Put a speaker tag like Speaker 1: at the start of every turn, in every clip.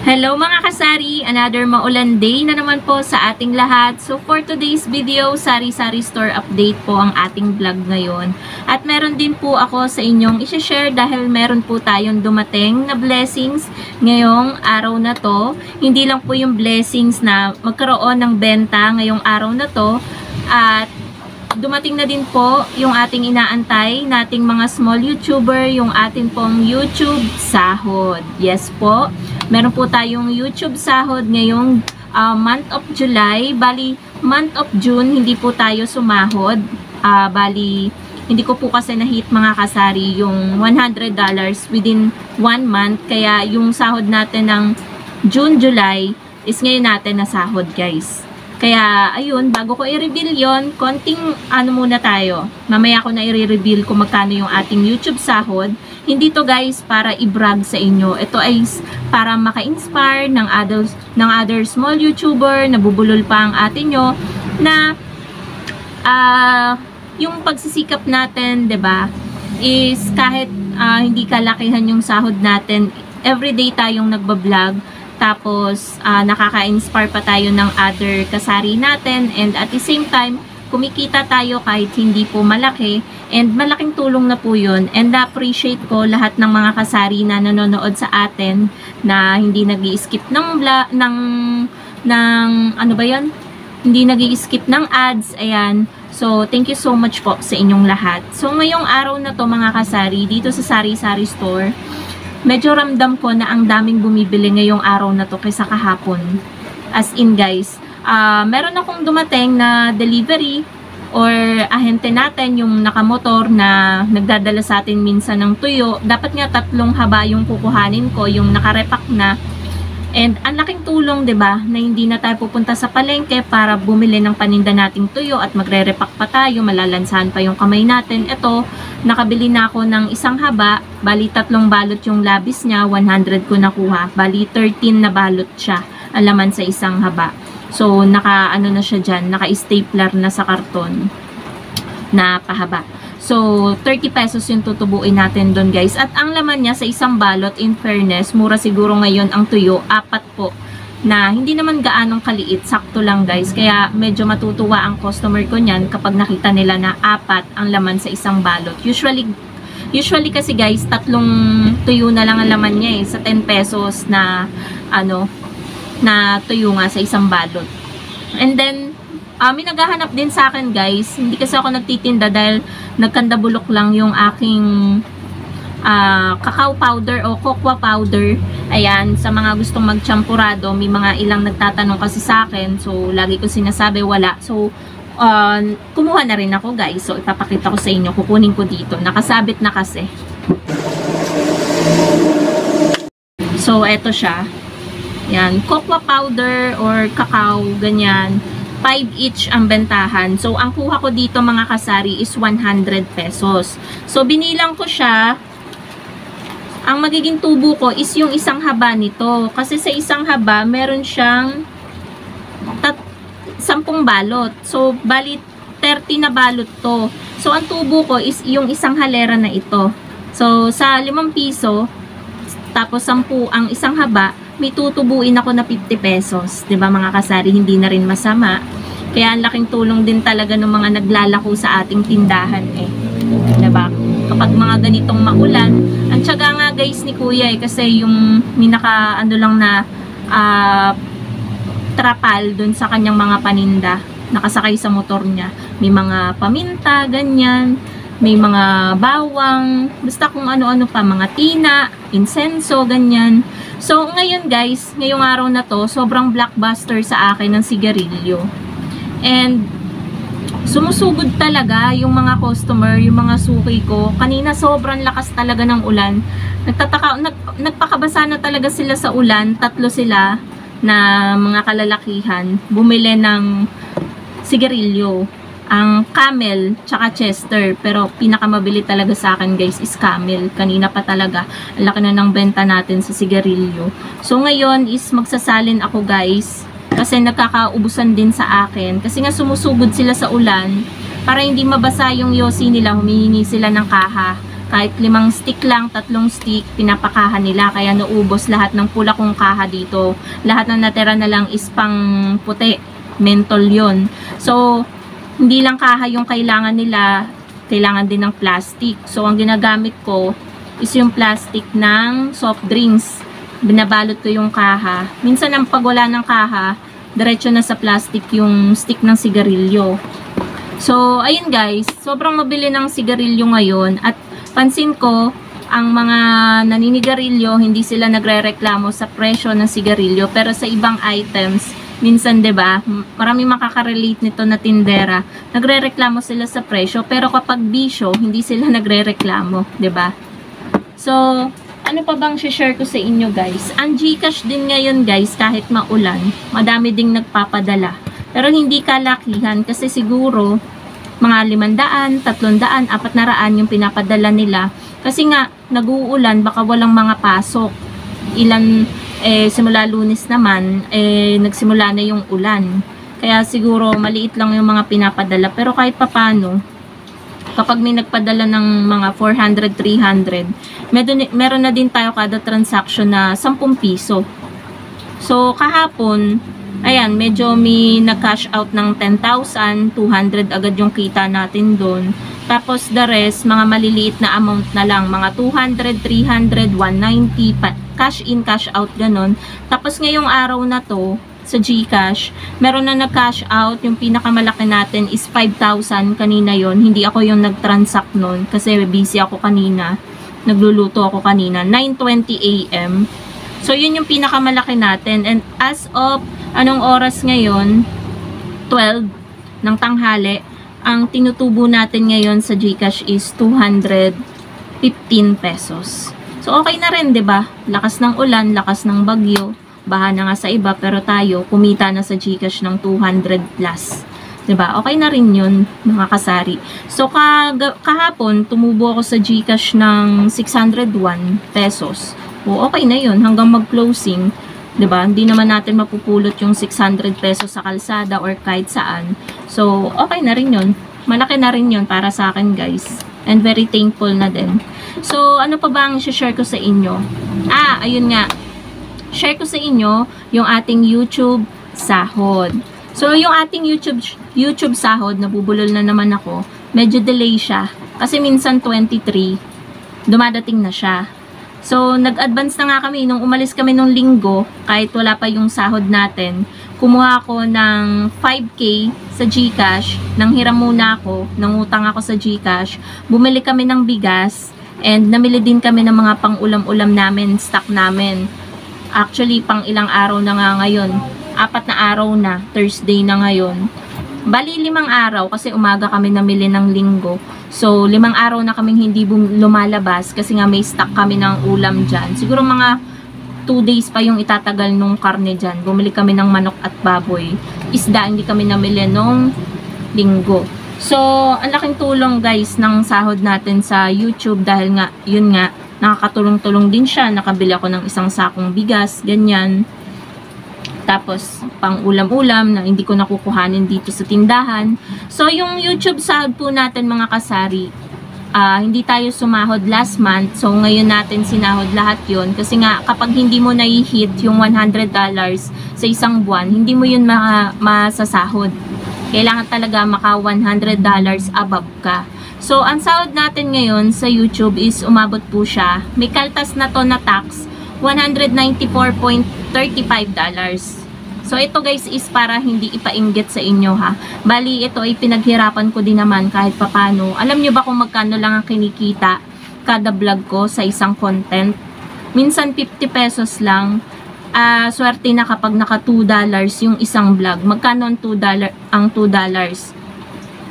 Speaker 1: Hello mga kasari! Another maulan day na naman po sa ating lahat. So for today's video, sari-sari store update po ang ating vlog ngayon. At meron din po ako sa inyong i-share dahil meron po tayong dumating na blessings ngayong araw na to. Hindi lang po yung blessings na magkaroon ng benta ngayong araw na to. At dumating na din po yung ating inaantay nating mga small YouTuber, yung ating pong YouTube sahod. Yes po, meron po tayong YouTube sahod ngayong month of July. Bali, month of June, hindi po tayo sumahod. Bali, hindi ko po kasi na-hit mga kasari yung $100 within 1 month. Kaya yung sahod natin ng June, July is ngayon natin na sahod guys. Kaya, ayun, bago ko i-reveal yon, konting ano muna tayo. Mamaya ko na i-reveal kung magkano yung ating YouTube sahod. Hindi to guys para i-brag sa inyo. Ito ay para maka-inspire ng other small YouTuber na bubulol pa ang atin nyo na yung pagsisikap natin, 'di ba? Is kahit hindi kalakihan yung sahod natin, everyday tayong nagba-vlog. Tapos, nakaka-inspire pa tayo ng other kasari natin. And at the same time, kumikita tayo kahit hindi po malaki. And malaking tulong na po yun. And appreciate ko lahat ng mga kasari na nanonood sa atin na hindi nag-i-skip ng ano ba yan? Hindi nag-i-skip ng ads. Ayan. So, thank you so much po sa inyong lahat. So, ngayong araw na to mga kasari, dito sa Sari-Sari Store, medyo ramdam ko na ang daming bumibili ngayong araw na to kaysa kahapon. As in guys, meron akong dumating na delivery or ahente natin yung nakamotor na nagdadala sa atin minsan ng tuyo. Dapat nga 3 haba yung kukuhanin ko, yung nakarepack na. And ang laking tulong, 'di ba, na hindi na tayo pupunta sa palengke para bumili ng paninda nating tuyo at magre-repack pa tayo, malalansahan pa yung kamay natin. Ito, nakabili na ako ng 1 haba, bali 3 balot yung labis niya, 100 ko nakuha. Bali 13 na balot siya, alaman sa 1 haba. So naka-ano na siya diyan, naka-stapler na sa karton na pahaba. So, 30 pesos yung tutubuin natin doon guys. At ang laman niya sa 1 balot, in fairness, mura siguro ngayon ang tuyo, 4 po. Na hindi naman gaanong kaliit, sakto lang guys. Kaya medyo matutuwa ang customer ko niyan kapag nakita nila na 4 ang laman sa 1 balot. Usually kasi guys, 3 tuyo na lang ang laman niya sa 10 pesos na na tuyo nga sa 1 balot. And then, may naghahanap din sa akin guys. Hindi kasi ako nagtitinda dahil nagkandabulok lang yung aking cacao powder o cocoa powder. Ayan, sa mga gustong magchampurado, may mga ilang nagtatanong kasi sa akin. So, lagi ko sinasabi wala. So, kumuha na rin ako guys. So, ipapakita ko sa inyo. Kukunin ko dito. Nakasabit na kasi. So, eto siya. Yan, cocoa powder or cacao, ganyan. 5 each ang bentahan. So, ang kuha ko dito mga kasari is 100 pesos. So, binilang ko siya. Ang magiging tubo ko is yung 1 haba nito. Kasi sa 1 haba, meron siyang 10 balot. So, bali 30 na balot to. So, ang tubo ko is yung 1 halera na ito. So, sa 5 piso, tapos 10 ang 1 haba, may tutubuin ako na 50 pesos. 'Di ba mga kasari, hindi na rin masama. Kaya ang laking tulong din talaga ng mga naglalako sa ating tindahan 'Di ba? Kapag mga ganitong maulan, ang tiyaga nga guys ni Kuya kasi yung minaka lang na trapal dun sa kanyang mga paninda, nakasakay sa motor niya. May mga paminta, ganyan. May mga bawang, basta kung ano-ano pa, mga tina, insenso, ganyan. So, ngayon guys, ngayong araw na to, sobrang blockbuster sa akin ng sigarilyo. And, sumusugod talaga yung mga customer, yung mga suki ko. Kanina, sobrang lakas talaga ng ulan. Nagpakabasa na talaga sila sa ulan. 3 sila na mga kalalakihan. Bumili ng sigarilyo. Ang Camel, tsaka Chester. Pero pinakamabili talaga sa akin guys is Camel. Kanina pa talaga. Ang laki na ng benta natin sa sigarilyo. So ngayon is magsasalin ako guys. Kasi nagkakaubusan din sa akin. Kasi nga sumusugod sila sa ulan. Para hindi mabasa yung yosi nila, humihingi sila ng kaha Kahit 5 stick lang, 3 stick, pinapakahan nila. Kaya naubos lahat ng pula kong kaha dito. Lahat na natira na lang is pang puti. Mentol yon. So, hindi lang kaha yung kailangan nila, kailangan din ng plastic. So, ang ginagamit ko is yung plastic ng soft drinks. Binabalot ko yung kaha. Minsan, ang pag wala ng kaha, diretso na sa plastic yung stick ng sigarilyo. So, ayun guys, sobrang mabili ng sigarilyo ngayon at pansin ko, ang mga naninigarilyo, hindi sila nagre-reklamo sa presyo ng sigarilyo, pero sa ibang items, minsan 'di ba, maraming makaka-relate nito na tindera, nagre-reklamo sila sa presyo, pero kapag bisyo, hindi sila nagre-reklamo, 'di ba? So, ano pa bang share ko sa inyo guys? Ang GCash din ngayon guys, kahit maulan, madami ding nagpapadala. Pero hindi kalakihan kasi siguro mga 500, 300, 400 yung pinapadala nila. Kasi nga, nag-uulan, baka walang mga pasok. Simula Lunes naman, nagsimula na yung ulan. Kaya siguro maliit lang yung mga pinapadala. Pero kahit papano, kapag may nagpadala ng mga 400, 300, meron na din tayo kada transaction na 10 piso. So, kahapon, ayan, medyo may nag-cash out ng 10,000, 200 agad yung kita natin doon. Tapos the rest, mga maliliit na amount na lang, mga 200, 300, 190, cash in, cash out, ganon. Tapos ngayong araw na to, sa GCash, meron na nag-cash out, yung pinakamalaki natin is 5,000 kanina yon. Hindi ako yung nag-transact nun, kasi busy ako kanina. Nagluluto ako kanina, 9:20 AM. So, yun yung pinakamalaki natin. And as of, anong oras ngayon? 12 ng tanghali. Ang tinutubo natin ngayon sa GCash is 215 pesos. So, okay na rin, 'di ba? Lakas ng ulan, lakas ng bagyo. Baha na nga sa iba, pero tayo, kumita na sa GCash ng 200 plus. 'Di ba? Okay na rin yun, mga kasari. So, kahapon, tumubo ako sa GCash ng 601 pesos. O, okay na yun, hanggang mag-closing. 'Di ba? Hindi naman natin mapupulot yung 600 pesos sa kalsada or kahit saan. So, okay na rin yun. Malaki na rin yun para sa akin, guys. And very thankful na din. So, ano pa ba ang share ko sa inyo? Ayun nga. Share ko sa inyo yung ating YouTube sahod. So, yung ating YouTube sahod, nabubulol na naman ako. Medyo delay siya. Kasi minsan 23, dumadating na siya. So, nag-advance na nga kami. Nung umalis kami nung linggo, kahit wala pa yung sahod natin, kumuha ako ng 5K sa GCash. Nanghiram muna ako, nangutang ako sa GCash. Bumili kami ng bigas, and namili din kami ng mga pang-ulam-ulam namin, stock namin. Actually, pang ilang araw na nga ngayon. 4 na araw na, Thursday na ngayon. Bali, 5 araw kasi umaga kami namili ng linggo. So, 5 araw na kaming hindi lumalabas kasi nga may stock kami ng ulam dyan. Siguro mga 2 days pa yung itatagal nung karne dyan. Bumili kami ng manok at baboy. Isda, hindi kami namili nung linggo. So, ang laking tulong guys ng sahod natin sa YouTube dahil nga, yun nga, nakakatulong-tulong din siya. Nakabili ako ng isang sakong bigas, ganyan. Tapos, pang ulam-ulam na hindi ko nakukuhanin dito sa tindahan. So, yung YouTube sahod po natin mga kasari, hindi tayo sumahod last month. So, ngayon natin sinahod lahat yon. Kasi nga, kapag hindi mo na-hit yung $100 sa isang buwan, hindi mo yun masasahod. Kailangan talaga maka $100 above ka. So, ang sahod natin ngayon sa YouTube is umabot po siya. May kaltas na to na tax, $194.35. So, ito guys is para hindi ipainggit sa inyo ha. Bali, ito ay pinaghirapan ko din naman kahit papano. Alam nyo ba kung magkano lang ang kinikita kada vlog ko sa isang content? Minsan 50 pesos lang. Swerte na kapag naka $2 yung isang vlog. Magkano ang $2?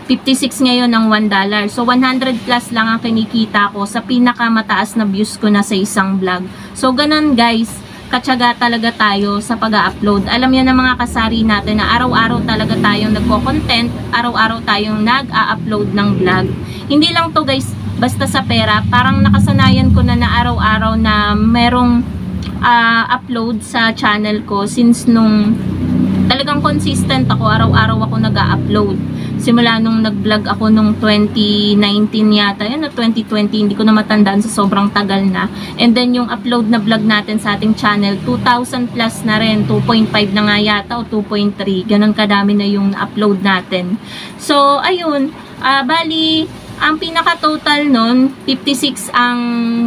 Speaker 1: 56 ngayon ang $1. So, 100 plus lang ang kinikita ko sa pinakamataas na views ko na sa isang vlog. So, ganun guys. Katsaga talaga tayo sa pag-upload. Alam niyo na mga kasari natin na araw-araw talaga tayong nagko-content, araw-araw tayong nag-a-upload ng vlog. Hindi lang to guys, basta sa pera. Parang nakasanayan ko na araw-araw na merong upload sa channel ko since nung talagang consistent ako, araw-araw ako nag-a-upload. simula nung nag-vlog ako nung 2019 yata, yun, 2020, hindi ko na matandaan sa sobrang tagal na. And then yung upload na vlog natin sa ating channel, 2,000 plus na rin, 2.5 na nga yata o 2.3, ganun kadami na yung upload natin. So, ayun, bali, ang pinaka-total nun, 56 ang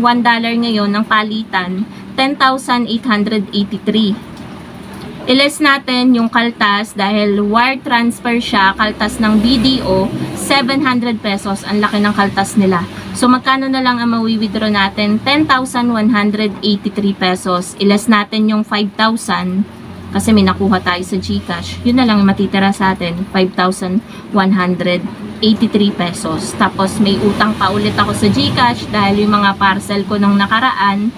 Speaker 1: $1 ngayon ng palitan, 10,883. Iles natin yung kaltas dahil wire transfer siya, kaltas ng BDO, 700 pesos. Ang laki ng kaltas nila. So, magkano na lang ang mawi-withdraw natin? 10,183 pesos. Iles natin yung 5,000 kasi may nakuha tayo sa GCash. Yun na lang matitira sa atin, 5,183 pesos. Tapos, may utang pa ulit ako sa GCash dahil yung mga parcel ko nung nakaraan,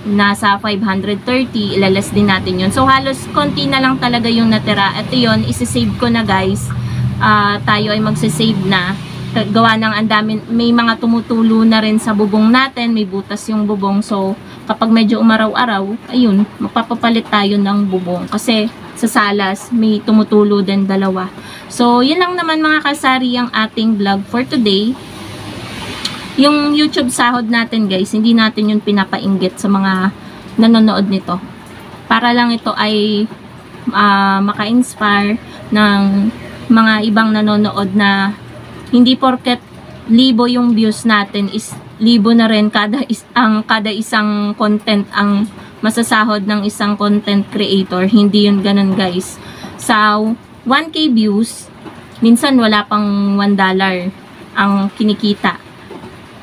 Speaker 1: nasa 530, ilalas din natin yun. So, halos konti na lang talaga yung natira. At yun, isi-save ko na guys. Tayo ay magsisave na. Gawa ng andamin, may mga tumutulo na rin sa bubong natin. May butas yung bubong. So, kapag medyo umaraw-araw, ayun, magpapapalit tayo ng bubong. Kasi, sa salas, may tumutulo din dalawa. So, yun lang naman mga kasari ang ating vlog for today. Yung YouTube sahod natin guys, hindi natin yun pinapainggit sa mga nanonood nito. Para lang ito ay maka-inspire ng mga ibang nanonood na hindi porket libo yung views natin is libo na rin kada isang content ang masasahod ng isang content creator. Hindi yun ganun guys. Sa 1K views, minsan wala pang $1 ang kinikita.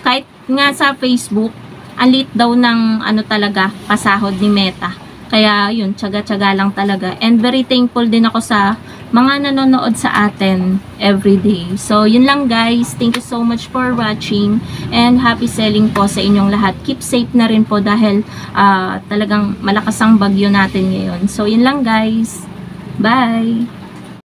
Speaker 1: Kahit nga sa Facebook, ang lit daw ng talaga, pasahod ni Meta. Kaya yun, tsaga-tsaga lang talaga. And very thankful din ako sa mga nanonood sa atin everyday. So, yun lang guys. Thank you so much for watching. And happy selling po sa inyong lahat. Keep safe na rin po dahil talagang malakas ang bagyo natin ngayon. So, yun lang guys. Bye!